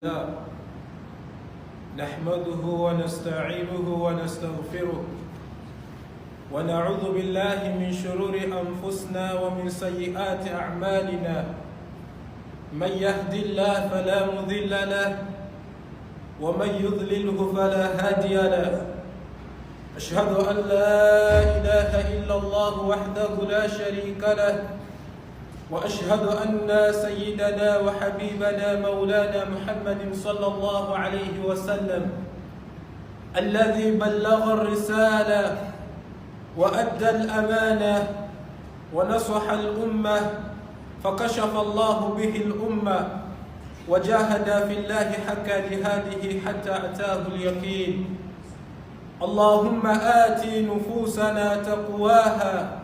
الله نحمده ونستعينه ونستغفره ونعوذ بالله من شرور أنفسنا ومن سيئات أعمالنا. من يهد الله فلا مضل له ومن يضلله فلا هادي له. أشهد أن لا إله إلا الله وحده لا شريك له، وأشهد أن سيدنا وحبيبنا مولانا محمد صلى الله عليه وسلم الذي بلغ الرسالة وأدى الأمانة ونصح الأمة، فكشف الله به الأمة وجاهد في الله حق جهاده حتى أتاه اليقين. اللهم آت نفوسنا تقواها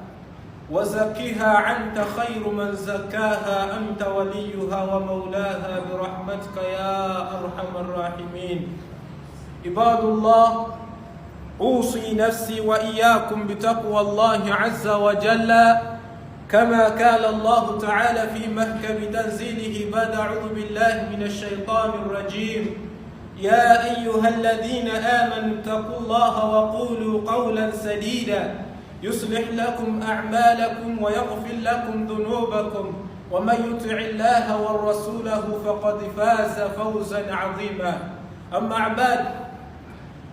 وزكها أنت خير من زكاها، أنت وليها ومولاها برحمتك يا أرحم الراحمين. عباد الله، أوصي نفسي وإياكم بتقوى الله عز وجل، كما قال الله تعالى في محكم تنزيله بعد أعوذ بالله من الشيطان الرجيم: يا أيها الذين آمنوا اتقوا الله وقولوا قولا سديدا يصلح لكم أعمالكم ويغفر لكم ذنوبكم، ومن يطع الله ورسوله فقد فاز فوزا عظيما. أما بعد،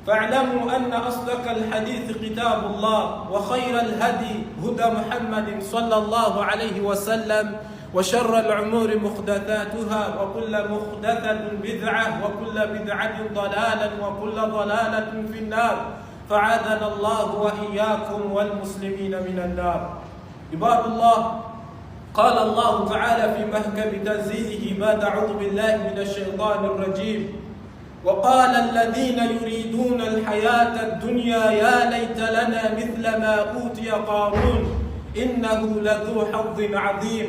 فاعلموا أن أصدق الحديث كتاب الله، وخير الهدي هدى محمد صلى الله عليه وسلم، وشر الأمور محدثاتها، وكل محدثة بدعة، وكل بدعة ضلالة، وكل ضلالة في النار. فعاذنا الله وإياكم والمسلمين من النار. عباد الله، قال الله تعالى في محكم تنزيله بعد أعوذ بالله من الشيطان الرجيم: وقال الذين يريدون الحياة الدنيا يا ليت لنا مثل ما أوتي قارون إنه لذو حظ عظيم.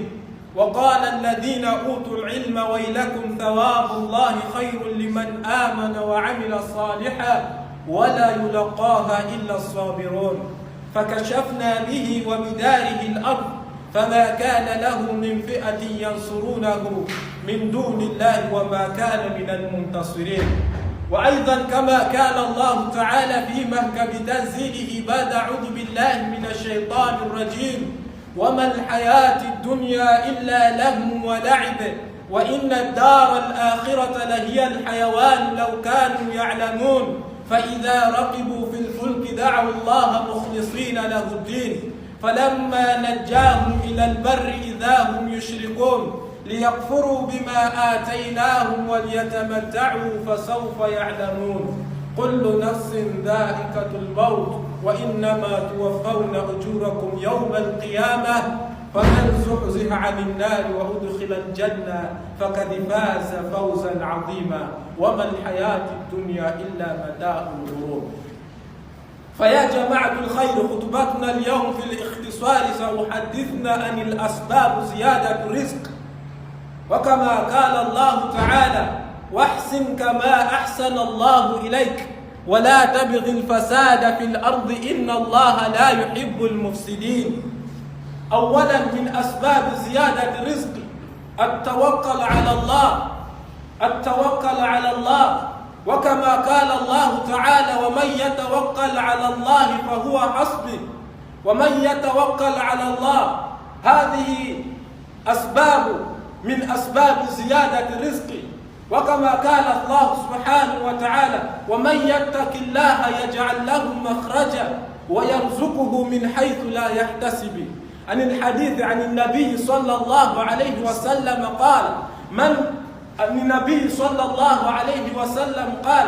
وقال الذين أوتوا العلم ويلكم ثواب الله خير لمن آمن وعمل صالحا ولا يلقاها إلا الصابرون. فكشفنا به وبداره الأرض فما كان له من فئة ينصرونه من دون الله وما كان من المنتصرين. وأيضا كما قال الله تعالى في محكم تنزيله بعد أعوذ بالله من الشيطان الرجيم: وما الحياة الدنيا إلا لهو ولعب وإن الدار الآخرة لهي الحيوان لو كانوا يعلمون. فإذا ركبوا في الفلك دعوا الله مخلصين له الدين فلما نجاهم إلى البر إذا هم يشركون ليكفروا بما آتيناهم وليتمتعوا فسوف يعلمون. كل نفس ذائقة الموت وإنما توفون أجوركم يوم القيامة فمن زحزح عن النار وأدخل الجنة فقد فاز فوزا عظيما. وما الحياة الدنيا إلا متاع الغرور. فيا جماعة الخير، خطبتنا اليوم في الاختصار سأحدثنا عن الأسباب زيادة الرزق. وكما قال الله تعالى: واحسن كما أحسن الله إليك ولا تبغ الفساد في الأرض إن الله لا يحب المفسدين. أولا من أسباب زيادة الرزق التوكل على الله. التوكل على الله، وكما قال الله تعالى: ومن يتوكل على الله فهو حسبه. ومن يتوكل على الله، هذه أسباب من أسباب زيادة الرزق. وكما قال الله سبحانه وتعالى: ومن يتق الله يجعل له مخرجا ويرزقه من حيث لا يحتسب. عن الحديث عن النبي صلى الله عليه وسلم قال: النبي صلى الله عليه وسلم قال: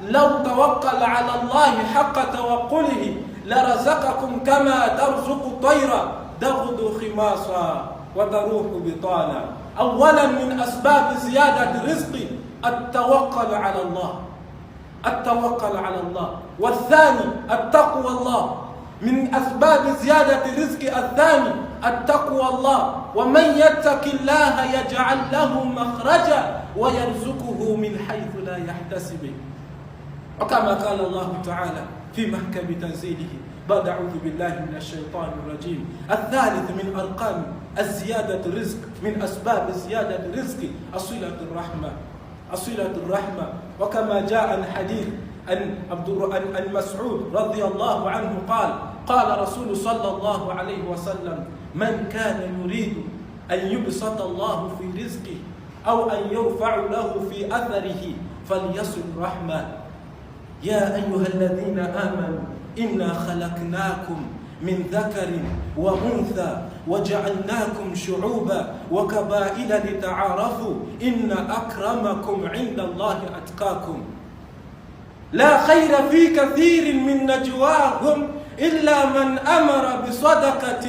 لو توكل على الله حق توكله لرزقكم كما ترزق الطير تغدو خماصا وتروح بطانا. أولا من أسباب زيادة الرزق التوكل على الله. التوكل على الله. والثاني التقوى الله. من أسباب زيادة الرزق الثاني التقوى الله. ومن يتق الله يجعل له مخرجا ويرزقه من حيث لا يحتسب. وكما قال الله تعالى في محكم تنزيله بعد أعوذ بالله من الشيطان الرجيم: الثالث من أرقام الزيادة الرزق، من أسباب زيادة الرزق صلة الرحمة. صلة الرحمة. وكما جاء الحديث عن مسعود رضي الله عنه قال رسول صلى الله عليه وسلم: من كان يريد أن يبسط الله في رزقه أو أن يرفع له في أثره فليصل رحمة. يا أيها الذين آمنوا إنا خلقناكم من ذكر وأنثى وجعلناكم شعوبا وقبائل لتعارفوا إن أكرمكم عند الله أتقاكم. لا خير في كثير من نجواهم إلا من أمر بصدقة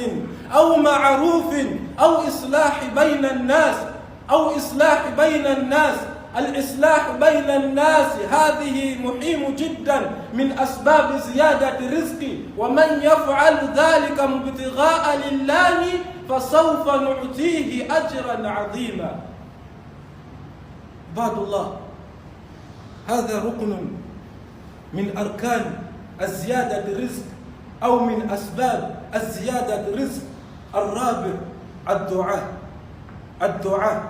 أو معروف أو إصلاح بين الناس الإصلاح بين الناس هذه مهم جدا من أسباب زيادة الرزق. ومن يفعل ذلك ابتغاء لله فسوف نعطيه أجرا عظيما. عباد الله، هذا ركن من أركان الزيادة الرزق أو من أسباب الزيادة الرزق. الرابع الدعاء.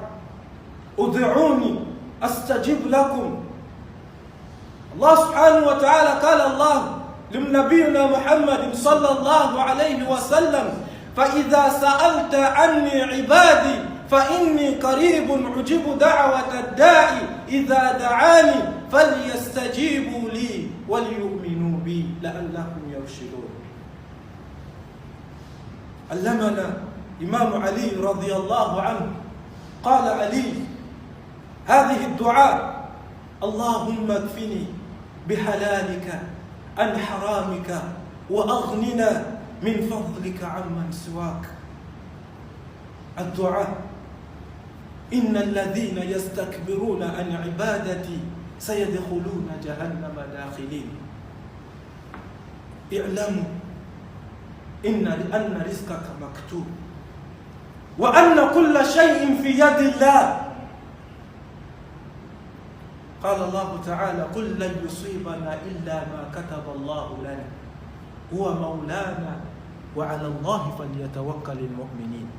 ادعوني أستجب لكم. الله سبحانه وتعالى قال الله لنبينا محمد صلى الله عليه وسلم: فإذا سألت عني عبادي فإني قريب أجيب دعوة الداعي إذا دعاني فليستجيبوا لي وليؤمنوا بي لعلهم يرشدون. علمنا إمام علي رضي الله عنه، قال علي هذه الدعاء: اللهم اكفني بحلالك عن حرامك وأغننا من فضلك عمن سواك. الدعاء: إن الذين يستكبرون عن عبادتي سيدخلون جهنم داخلين. اعلموا أن رزقك مكتوب وأن كل شيء في يد الله. قال الله تعالى: قل لن يصيبنا إلا ما كتب الله لنا هو مولانا وعلى الله فليتوكل المؤمنين.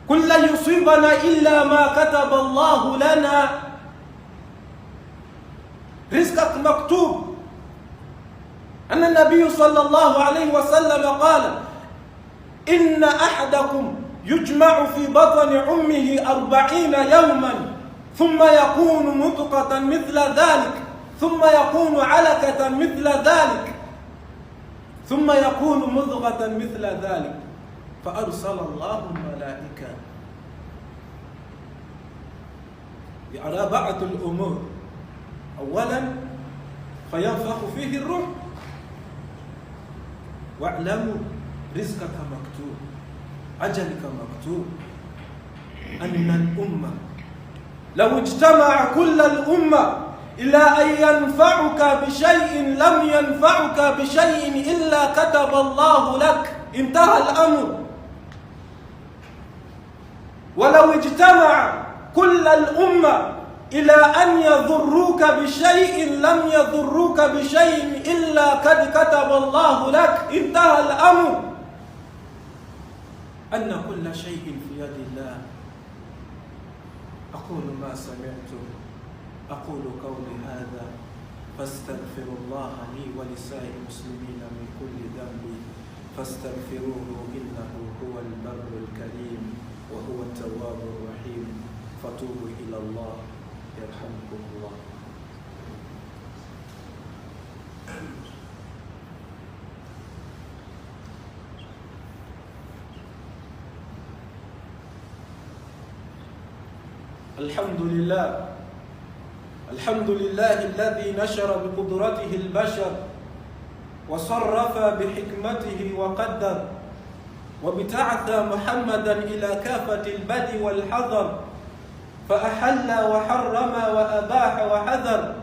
قل لن يصيبنا إلا ما كتب الله لنا. رزقك مكتوب. أن النبي صلى الله عليه وسلم قال: إن أحدكم يجمع في بطن أمه 40 يوما ثم يكون مضغة مثل ذلك ثم يكون علقة مثل ذلك ثم يكون مضغة مثل ذلك فأرسل الله الملائكة بأربعة الأمور. أولا فينفخ فيه الروح. واعلموا رزقك مكتوب، أجلك مكتوب. أن الأمة لو اجتمع كل الأمة إلى أن ينفعك بشيء لم ينفعك بشيء إلا كتب الله لك. انتهى الأمر. ولو اجتمع كل الأمة إلى أن يضروك بشيء لم يضروك بشيء إلا قد كتب الله لك. انتهى الأمر. أن كل شيء في يد الله. أقول ما سمعتم، أقول قولي هذا فاستغفر الله لي ولسائر المسلمين من كل ذنب فاستغفروه إنه هو البر الكريم وهو التواب الرحيم. فتوبوا إلى الله يرحمكم الله. الحمد لله الذي نشر بقدرته البشر وصرف بحكمته وقدر وابتعث محمدا إلى كافة البدء والحذر فأحل وحرم وأباح وحذر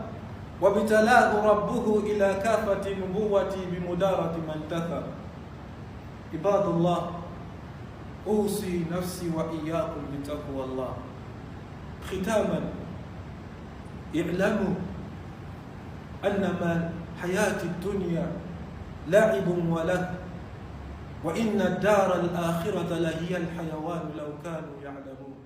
وابتلاه ربه إلى كافة النبوة بمدارة من تثر. عباد الله، أوصي نفسي وإياكم بتقوى الله. ختاما، اعلموا أن ما حياة الدنيا لعب وله وإن الدار الآخرة لهي الحيوان لو كانوا يعلمون.